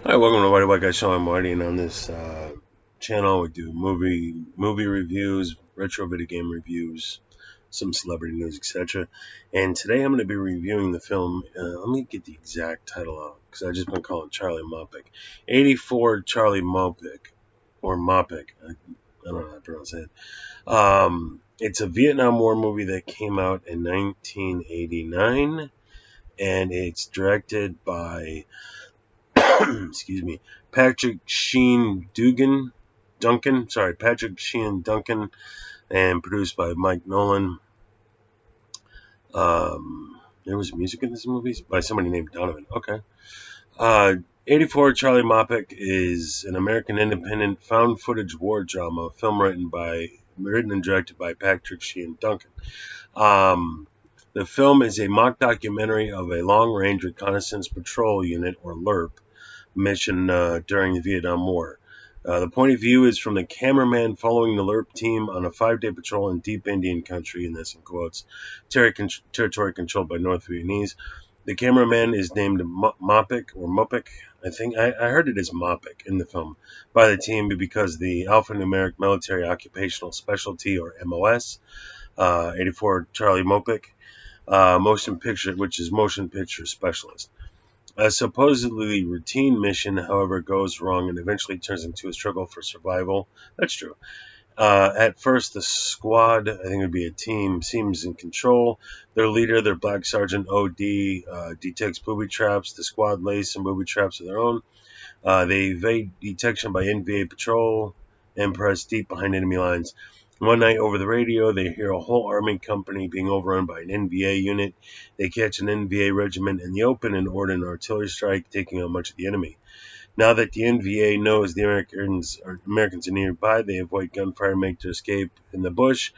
Hi, welcome to Whitey White Guy Show. I'm Whitey, and on this channel we do movie reviews, retro video game reviews, some celebrity news, etc. And today I'm going to be reviewing the film. Let me get the exact title out because I just been calling Charlie MoPic. 84 Charlie MoPic or MoPic. I don't know how to pronounce it. It's a Vietnam War movie that came out in 1989, and it's directed by excuse me, Patrick Sheen Patrick Sheen Duncan, and produced by Mike Nolan. There was music in this movie by somebody named Donovan. Okay. Uh, 84 Charlie Mopic is an American independent found footage war drama film written and directed by Patrick Sheen Duncan. Um, the film is a mock documentary of a long range reconnaissance patrol unit, or LRP, mission during the Vietnam War. The point of view is from the cameraman following the LRP team on a 5-day patrol in deep Indian country, and that's in quotes, territory controlled by North Vietnamese. The cameraman is named Mopic or Mopic. I heard it as Mopic in the film by the team because the alphanumeric military occupational specialty, or MOS, 84 Charlie Mopic, motion picture specialist. A supposedly routine mission, however, goes wrong and eventually turns into a struggle for survival. That's true. At first, the squad, I think it would be a team, seems in control. Their leader, their Black Sergeant OD, detects booby traps. The squad lays some booby traps of their own. They evade detection by NVA patrol and press deep behind enemy lines. One night over the radio, they hear a whole army company being overrun by an NVA unit. They catch an NVA regiment in the open and order an artillery strike, taking out much of the enemy. Now that the NVA knows the Americans are nearby, they avoid gunfire and make their escape in the bush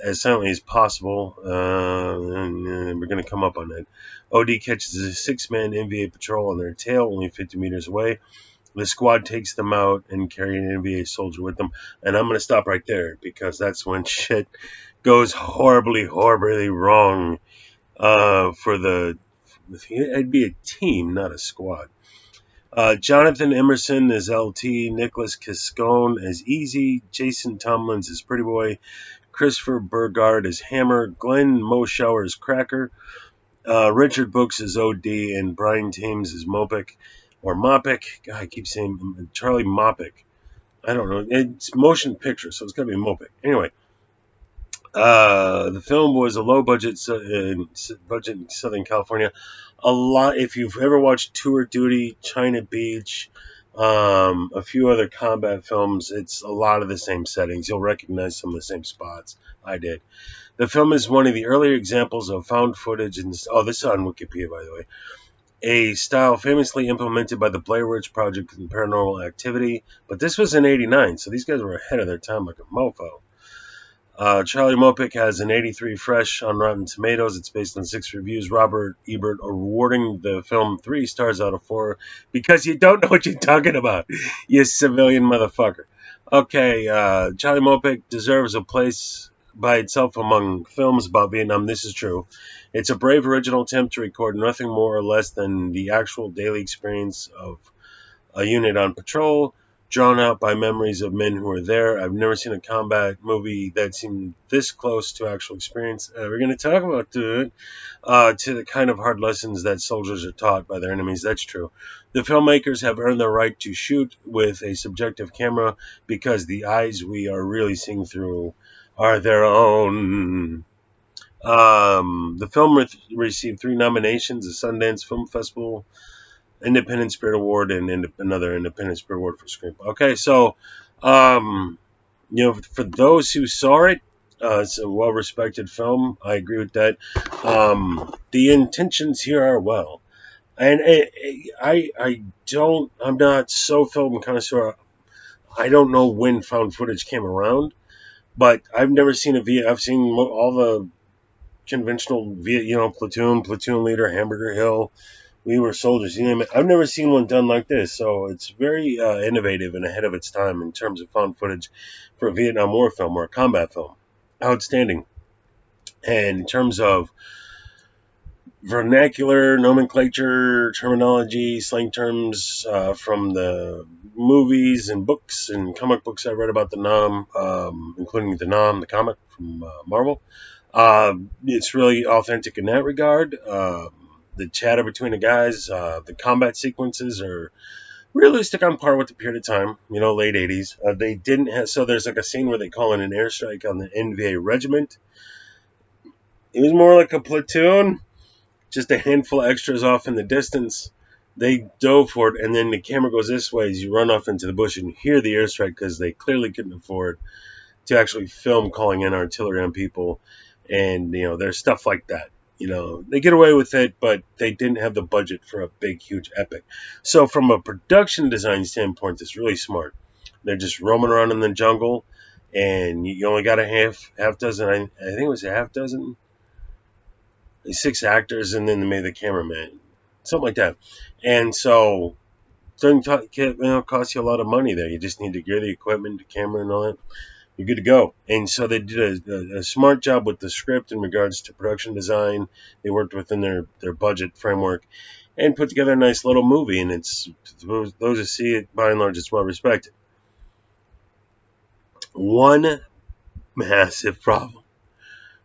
as silently as possible. And we're going to come up on that. OD catches a 6-man NVA patrol on their tail, only 50 meters away. The squad takes them out and carry an NVA soldier with them. And I'm going to stop right there because that's when shit goes horribly, horribly wrong it'd be a team, not a squad. Jonathan Emerson as LT, Nicholas Cascone as Easy, Jason Tomlins as Pretty Boy, Christopher Burgard as Hammer, Glenn Moshower as Cracker, Richard Brooks as OD, and Brian Thames as Mopic, or Mopic. God, I keep saying Charlie Mopic. I don't know. It's motion picture, so it's got to be Mopic. Anyway, the film was a low budget in Southern California. A lot. If you've ever watched Tour Duty, China Beach, a few other combat films, it's a lot of the same settings. You'll recognize some of the same spots. I did. The film is one of the earlier examples of found footage. This is on Wikipedia, by the way. A style famously implemented by the Blair Witch Project and Paranormal Activity. But this was in '89, so these guys were ahead of their time like a mofo. Charlie Mopic has an 83 fresh on Rotten Tomatoes. It's based on 6 reviews. Robert Ebert awarding the film 3 stars out of 4 because you don't know what you're talking about, you civilian motherfucker. Okay, Charlie Mopic deserves a place by itself among films about Vietnam. This is true. It's a brave original attempt to record nothing more or less than the actual daily experience of a unit on patrol, drawn out by memories of men who were there. I've never seen a combat movie that seemed this close to actual experience. We're going to talk about to the kind of hard lessons that soldiers are taught by their enemies. That's true. The filmmakers have earned the right to shoot with a subjective camera because the eyes we are really seeing through are their own. The film received 3 nominations: the Sundance Film Festival Independent Spirit Award and another Independent Spirit Award for screenplay. Okay, so for those who saw it, it's a well-respected film. I agree with that. The intentions here are well, and I'm not so film connoisseur. I don't know when found footage came around, but I've never seen I've seen all the conventional platoon leader, Hamburger Hill. We were soldiers. I've never seen one done like this, so it's very innovative and ahead of its time in terms of found footage for a Vietnam War film or a combat film. Outstanding. And in terms of vernacular nomenclature, terminology, slang terms from the movies and books and comic books I read about the Nom, including the Nom, the comic from Marvel. It's really authentic in that regard. The chatter between the guys, the combat sequences are realistic on par with the period of time, late 80s. They didn't have, so there's like a scene where they call in an airstrike on the NVA regiment. It was more like a platoon, just a handful of extras off in the distance. They dove for it, and then the camera goes this way as you run off into the bush and hear the airstrike because they clearly couldn't afford to actually film calling in artillery on people. And, there's stuff like that. They get away with it, but they didn't have the budget for a big, huge epic. So, from a production design standpoint, it's really smart. They're just roaming around in the jungle, and you only got a half dozen. I think it was a half dozen, 6 actors, and then maybe the cameraman, something like that. And so, it doesn't cost you a lot of money there. You just need to gear the equipment, the camera, and all that. You're good to go. And so they did a smart job with the script in regards to production design. They worked within their budget framework and put together a nice little movie. And it's those who see it, by and large, it's well respected. One massive problem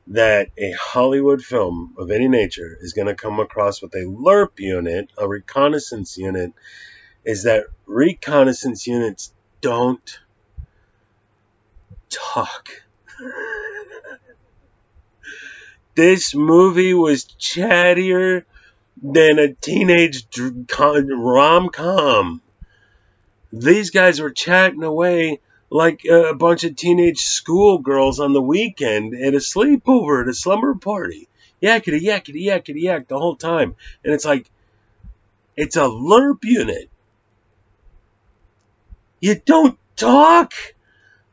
that a Hollywood film of any nature is going to come across with a LERP unit, a reconnaissance unit, is that reconnaissance units don't talk. This movie was chattier than a teenage rom-com. These guys were chatting away like a bunch of teenage schoolgirls on the weekend at a sleepover at a slumber party. Yakety, yakety, yakety, yak the whole time. And it's like, it's a LERP unit. You don't talk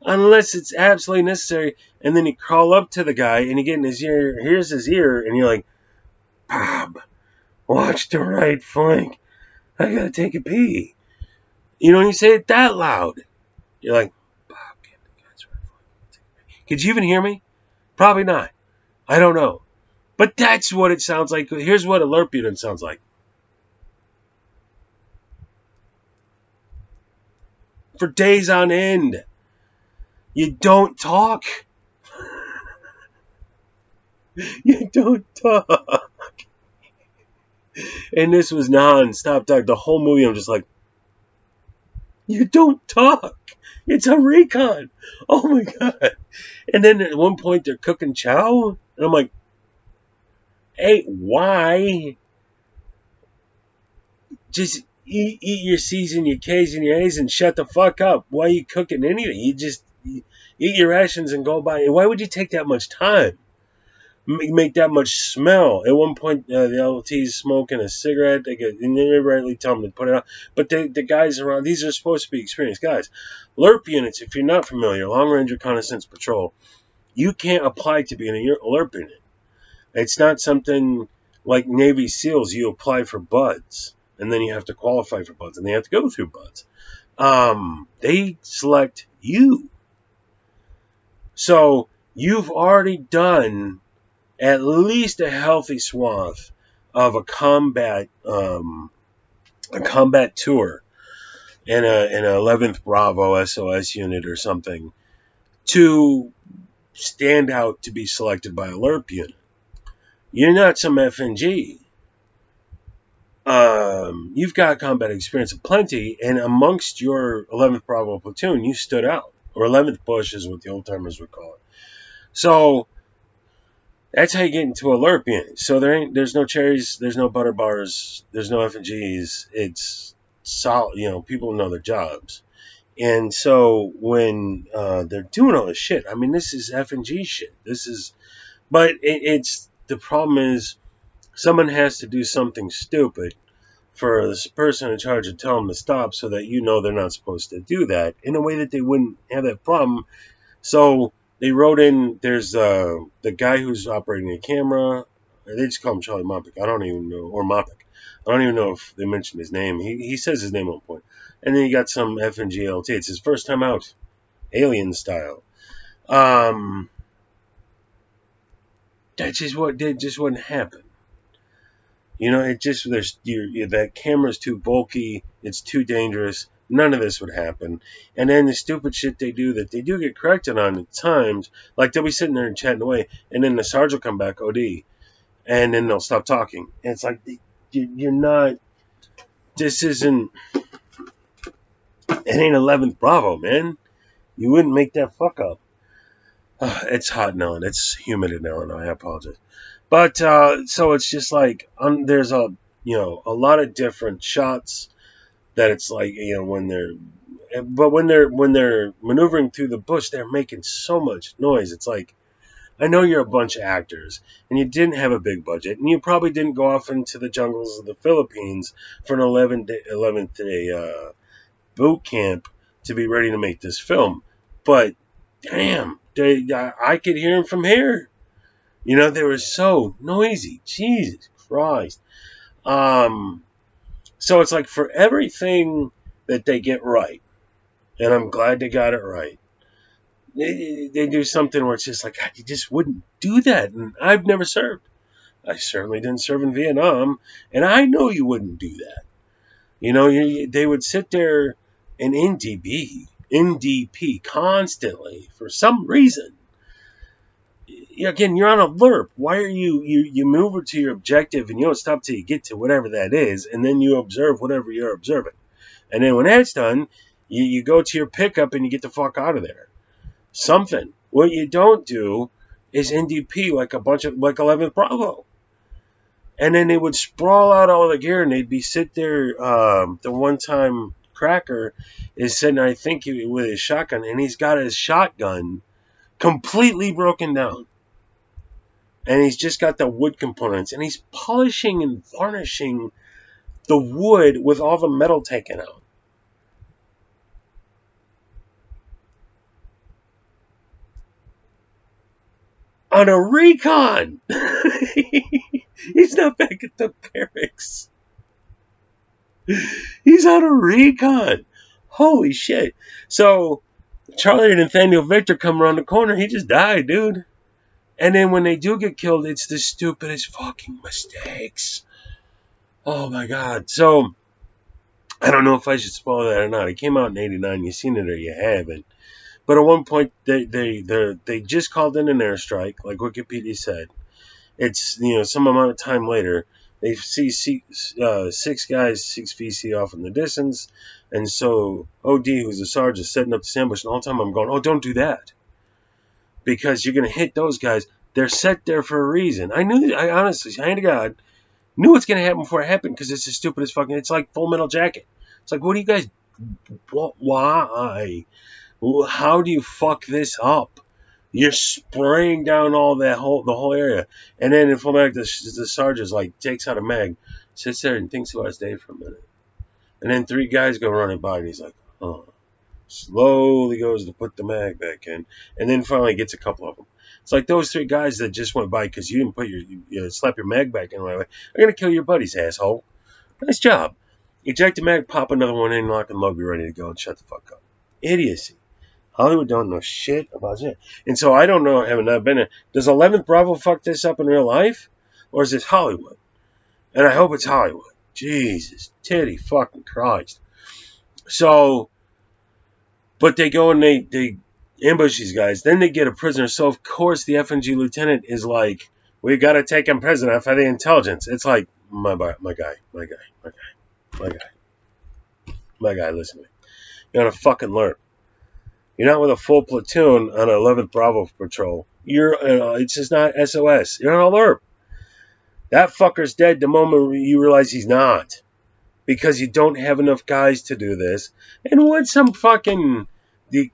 unless it's absolutely necessary. And then you crawl up to the guy and you get in his ear, here's his ear, and you're like, Bob, watch the right flank. I gotta take a pee. You say it that loud. You're like, Bob, get the guy's right flank. Could you even hear me? Probably not. I don't know. But that's what it sounds like. Here's what a LERP unit sounds like. For days on end. You don't talk. You don't talk. And this was non-stop talk. The whole movie, I'm just like, you don't talk. It's a recon. Oh my God. And then at one point they're cooking chow. And I'm like, hey, why? Just eat your C's and your K's and your A's and shut the fuck up. Why are you cooking anything? You just eat your rations and go by. Why would you take that much time? Make that much smell. At one point, the LT's smoking a cigarette. And they rightly tell them to put it out. But the guys around, these are supposed to be experienced guys. LERP units, if you're not familiar, Long Range Reconnaissance Patrol, you can't apply to be in a LERP unit. It's not something like Navy SEALs. You apply for buds, and then you have to qualify for buds, and they have to go through buds. They select you. So you've already done at least a healthy swath of a combat tour in an 11th Bravo SOS unit or something to stand out to be selected by a LERP unit. You're not some FNG. You've got combat experience aplenty, and amongst your 11th Bravo platoon, you stood out. Or 11th Bush is what the old timers would call it. So that's how you get into a LERP unit. So there's no cherries, there's no butter bars, there's no FNGs. It's solid. People know their jobs. And so when they're doing all this shit, I mean, this is FNG shit. But it's the problem is someone has to do something stupid for this person in charge to tell them to stop so that they're not supposed to do that in a way that they wouldn't have that problem. So they wrote in, there's the guy who's operating the camera. They just call him Charlie MoPic. I don't even know, or MoPic. I don't even know if they mentioned his name. He says his name at one point. And then you got some FNG LT. It's his first time out, alien style. That just wouldn't happen. It just that camera's too bulky. It's too dangerous. None of this would happen. And then the stupid shit they do that they do get corrected on at times, like they'll be sitting there and chatting away, and then the sergeant will come back, OD, and then they'll stop talking. And it's like you're not. This isn't. It ain't 11th Bravo, man. You wouldn't make that fuck up. It's hot now and it's humid in Illinois. I apologize. But so it's just like there's a lot of different shots that it's like when they're maneuvering through the bush, they're making so much noise. It's like, I know you're a bunch of actors and you didn't have a big budget and you probably didn't go off into the jungles of the Philippines for an 11th day boot camp to be ready to make this film. But damn, I could hear them from here. They were so noisy. Jesus Christ. So it's like for everything that they get right, and I'm glad they got it right, they do something where it's just like, God, you just wouldn't do that. And I've never served. I certainly didn't serve in Vietnam, and I know you wouldn't do that. They would sit there and NDP constantly for some reason. Again, you're on alert. Why are you move over to your objective and you don't stop till you get to whatever that is, and then you observe whatever you're observing. And then when that's done, you go to your pickup and you get the fuck out of there. Something. What you don't do is NDP like 11th Bravo. And then they would sprawl out all the gear and they'd be sit there. The one time Cracker is sitting, I think, with his shotgun, and he's got his shotgun completely broken down. And he's just got the wood components, and he's polishing and varnishing the wood with all the metal taken out. On a recon! He's not back at the barracks. He's on a recon. Holy shit. So, Charlie and Nathaniel Victor come around the corner. He just died, dude. And then when they do get killed, it's the stupidest fucking mistakes. Oh my God. So, I don't know if I should spoil that or not. It came out in '89. You've seen it or you haven't. But at one point, they just called in an airstrike, like Wikipedia said. It's, some amount of time later, they see 6 guys, 6 VC off in the distance. And so OD, who's a sergeant, is setting up this ambush. And all the time I'm going, oh, don't do that. Because you're going to hit those guys. They're set there for a reason. I honestly, hand to God, knew what's going to happen before it happened because it's the stupidest fucking, it's like Full Metal Jacket. It's like, what do you guys, why? How do you fuck this up? You're spraying down the whole area. And then in Full Metal, the sergeant's like, takes out a mag, sits there and thinks about his day for a minute. And then 3 guys go running by and he's like, oh. Slowly goes to put the mag back in, and then finally gets a couple of them. It's like those 3 guys that just went by because you didn't put slap your mag back in right away. I'm gonna kill your buddies, asshole. Nice job. Eject the mag, pop another one in, lock and load, be ready to go, and shut the fuck up. Idiocy. Hollywood don't know shit about it. And so I don't know, having not been there, does 11th Bravo fuck this up in real life, or is this Hollywood? And I hope it's Hollywood. Jesus, titty fucking Christ. So. But they go and they ambush these guys. Then they get a prisoner. So, of course, the FNG lieutenant is like, we got to take him prisoner for the intelligence. It's like, my guy, listen to me. You're on a fucking alert. You're not with a full platoon on an 11th Bravo patrol. It's just not SOS. You're on alert. That fucker's dead the moment you realize he's not. Because you don't have enough guys to do this. And what's some fucking the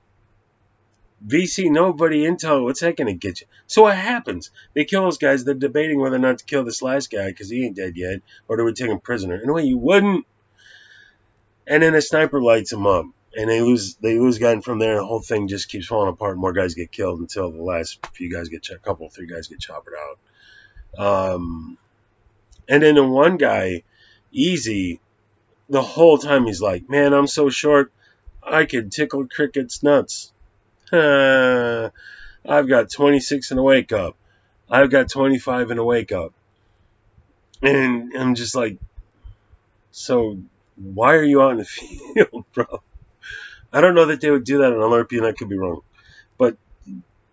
VC nobody intel, what's that going to get you? So what happens? They kill those guys. They're debating whether or not to kill this last guy because he ain't dead yet, or do we take him prisoner? Anyway, you wouldn't. And then a sniper lights him up, and they lose guy, and from there the whole thing just keeps falling apart. And more guys get killed until the last few guys get 3 guys get choppered out. And then the one guy, Easy. The whole time he's like, man, I'm so short, I could tickle crickets' nuts. I've got 26 in a wake up. I've got 25 in a wake up. And I'm just like, so why are you out in the field, bro? I don't know that they would do that on Olympia, and I could be wrong. But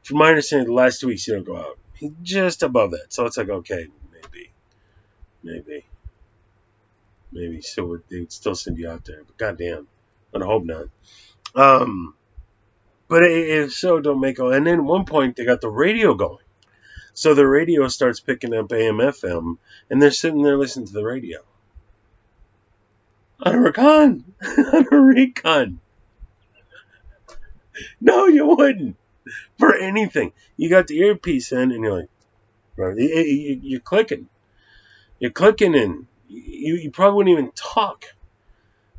from my understanding, the last 2 weeks you don't go out. He's just above that. So it's like, okay, maybe, maybe. So they would still send you out there. But goddamn, I hope not. Um, but if so, don't make all. And then at one point, they got the radio going. So the radio starts picking up AM, FM, and they're sitting there listening to the radio. On a recon. On a recon. No, you wouldn't. For anything. You got the earpiece in, and you're like, right, you're clicking. You're clicking in. You probably wouldn't even talk.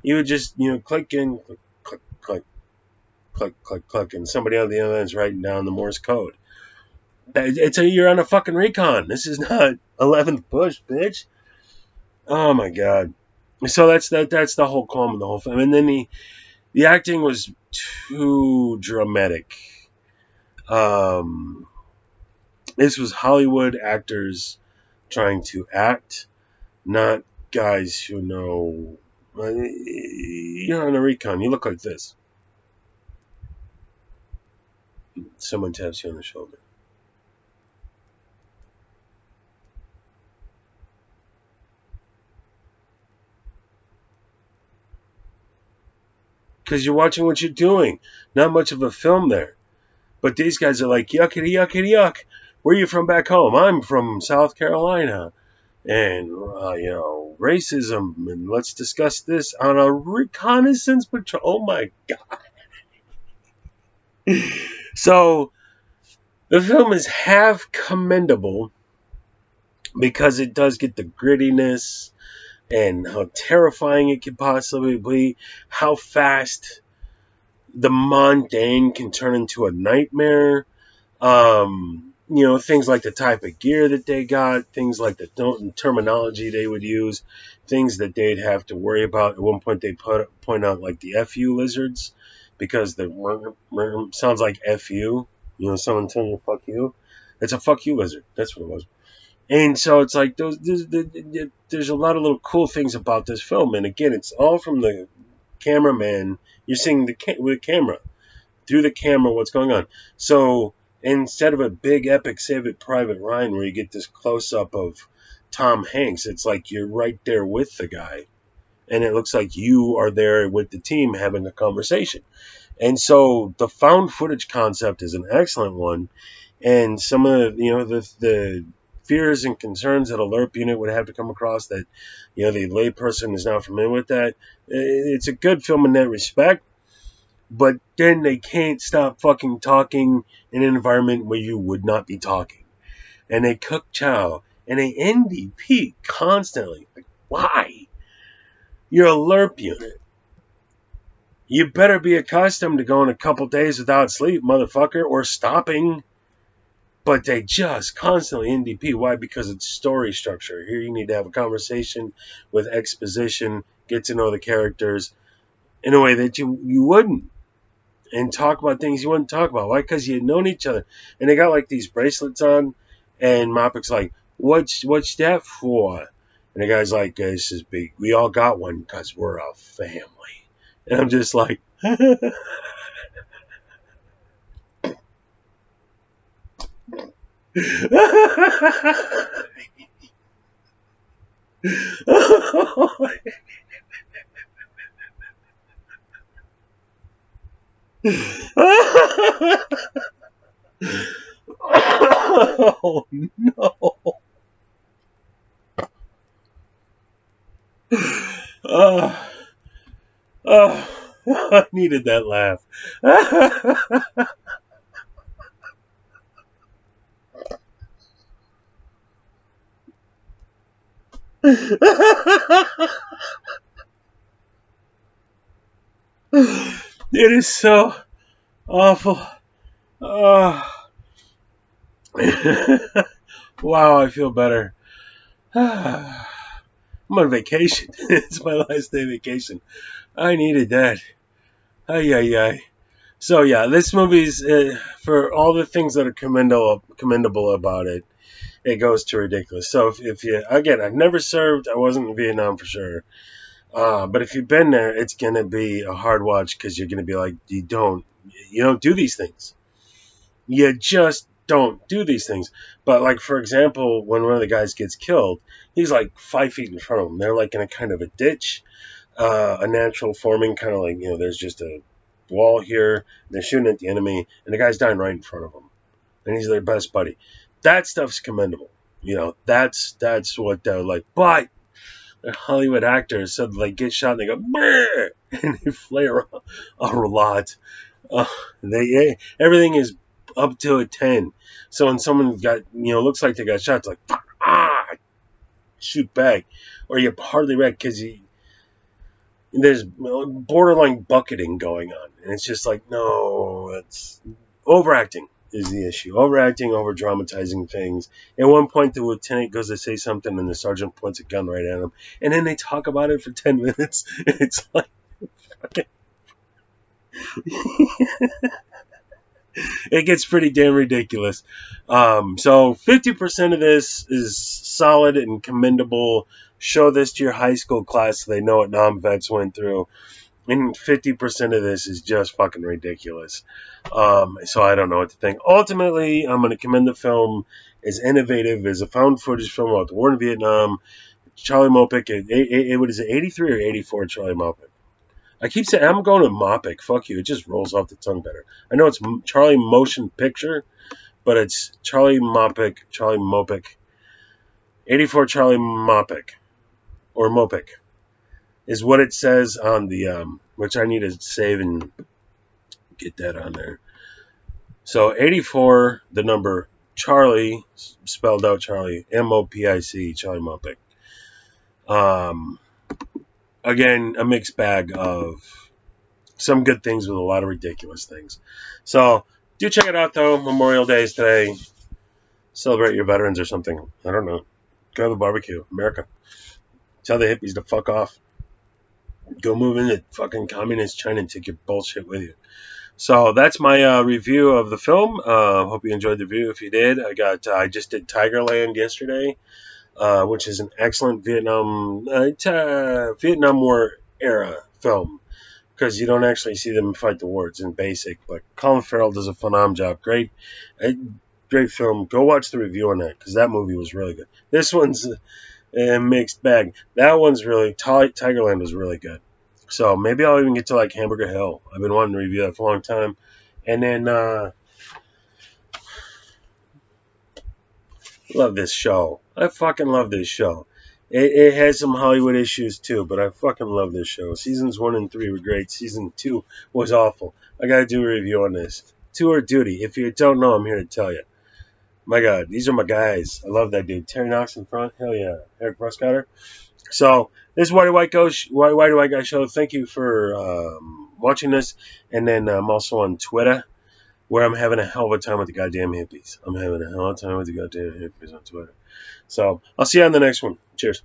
You would just, click in, click, click, click, click, click, click, and somebody on the other end is writing down the Morse code. You're on a fucking recon. This is not 11th Bush, bitch. Oh my god. So that's the whole calm of the whole film. And then the acting was too dramatic. Um, this was Hollywood actors trying to act, not guys who know. You're on a recon. You look like this. Someone taps you on the shoulder. Because you're watching what you're doing. Not much of a film there. But these guys are like, yuckity, yuckity, yuck. Where are you from back home? I'm from South Carolina. And, racism. And let's discuss this on a reconnaissance patrol. Oh, my God. So, the film is half commendable because it does get the grittiness and how terrifying it could possibly be, how fast the mundane can turn into a nightmare. Things like the type of gear that they got, things like the terminology they would use, things that they'd have to worry about. At one point, they point out like the FU lizards because the sounds like FU. Someone telling you fuck you. It's a fuck you lizard. That's what it was. And so it's like there's a lot of little cool things about this film. And again, it's all from the cameraman. You're seeing with the camera through the camera what's going on. So instead of a big epic Save It Private Ryan where you get this close up of Tom Hanks, it's like you're right there with the guy, and it looks like you are there with the team having a conversation. And so the found footage concept is an excellent one, and some of the fears and concerns that a LERP unit would have to come across that the layperson is not familiar with that. It's a good film in that respect. But then they can't stop fucking talking in an environment where you would not be talking. And they cook chow. And they NDP constantly. Like, why? You're a LERP unit. You better be accustomed to going a couple days without sleep, motherfucker, or stopping. But they just constantly NDP. Why? Because it's story structure. Here you need to have a conversation with exposition, get to know the characters in a way that you wouldn't. And talk about things you wouldn't talk about. Why? Because you had known each other. And they got like these bracelets on, and MoPic's like, what's that for? And the guy's like, this is big. We all got one because we're a family. And I'm just like, oh no. Oh, oh, I needed that laugh. It is so awful. Oh. Wow, I feel better. I'm on vacation. It's my last day vacation. I needed that. Ay, ay, ay. So yeah, this movie's for all the things that are commendable about it. it goes to ridiculous. So if you, again, I've never served. I wasn't in Vietnam for sure. But if you've been there, it's gonna be a hard watch because you're gonna be like, you don't do these things. You just don't do these things. But like for example, when one of the guys gets killed, he's like 5 feet in front of him. They're like in a kind of a ditch, a natural forming, kind of like there's just a wall here. They're shooting at the enemy, and the guy's dying right in front of them, and he's their best buddy. That stuff's commendable. That's what they're like. But Hollywood actors, so they get shot and they go, "Brr!" and they flare a lot. Uh, everything is up to a 10. So when someone looks like they got shot, it's like, ah, shoot back. Or you hardly react because there's borderline bucketing going on. And it's just like, no, it's overacting is the issue. Overacting, over dramatizing things. At one point, the lieutenant goes to say something, and the sergeant points a gun right at him. And then they talk about it for 10 minutes. It's like, it gets pretty damn ridiculous. So 50% of this is solid and commendable. Show this to your high school class so they know what non-vets went through. And 50% of this is just fucking ridiculous. So I don't know what to think. Ultimately, I'm going to commend the film as innovative as a found footage film about the war in Vietnam. Charlie MoPic, what is it, 83 or 84 Charlie MoPic? I keep saying, I'm going to MoPic. Fuck you. It just rolls off the tongue better. I know it's Charlie Motion Picture, but it's Charlie MoPic. 84 Charlie MoPic. Or MoPic. Is what it says on the, which I need to save and get that on there. So 84, the number Charlie, spelled out Charlie, MoPic, Charlie MoPic. Again, a mixed bag of some good things with a lot of ridiculous things. So do check it out though. Memorial Day is today. Celebrate your veterans or something. I don't know. Go to the barbecue. America. Tell the hippies to fuck off. Go move into fucking communist China and take your bullshit with you. So that's my review of the film. Hope you enjoyed the review. If you did, I just did Tigerland yesterday, which is an excellent Vietnam War era film because you don't actually see them fight the war. It's in basic, but Colin Farrell does a phenomenal job. Great film. Go watch the review on that because that movie was really good. This one's a mixed bag. That one's really Tigerland was really good. So maybe I'll even get to like Hamburger Hill. I've been wanting to review that for a long time. And then love this show. I fucking love this show. It has some Hollywood issues too, but I fucking love this show. Seasons 1 and 3 were great. Season 2 was awful. I gotta do a review on this. Tour Duty. If you don't know, I'm here to tell you. My God, these are my guys. I love that dude. Terry Knox in front. Hell yeah. Eric Prescotter. So this is Why Do I Guy Show. Thank you for watching this. And then I'm also on Twitter, where I'm having a hell of a time with the goddamn hippies. I'm having a hell of a time with the goddamn hippies on Twitter. So I'll see you on the next one. Cheers.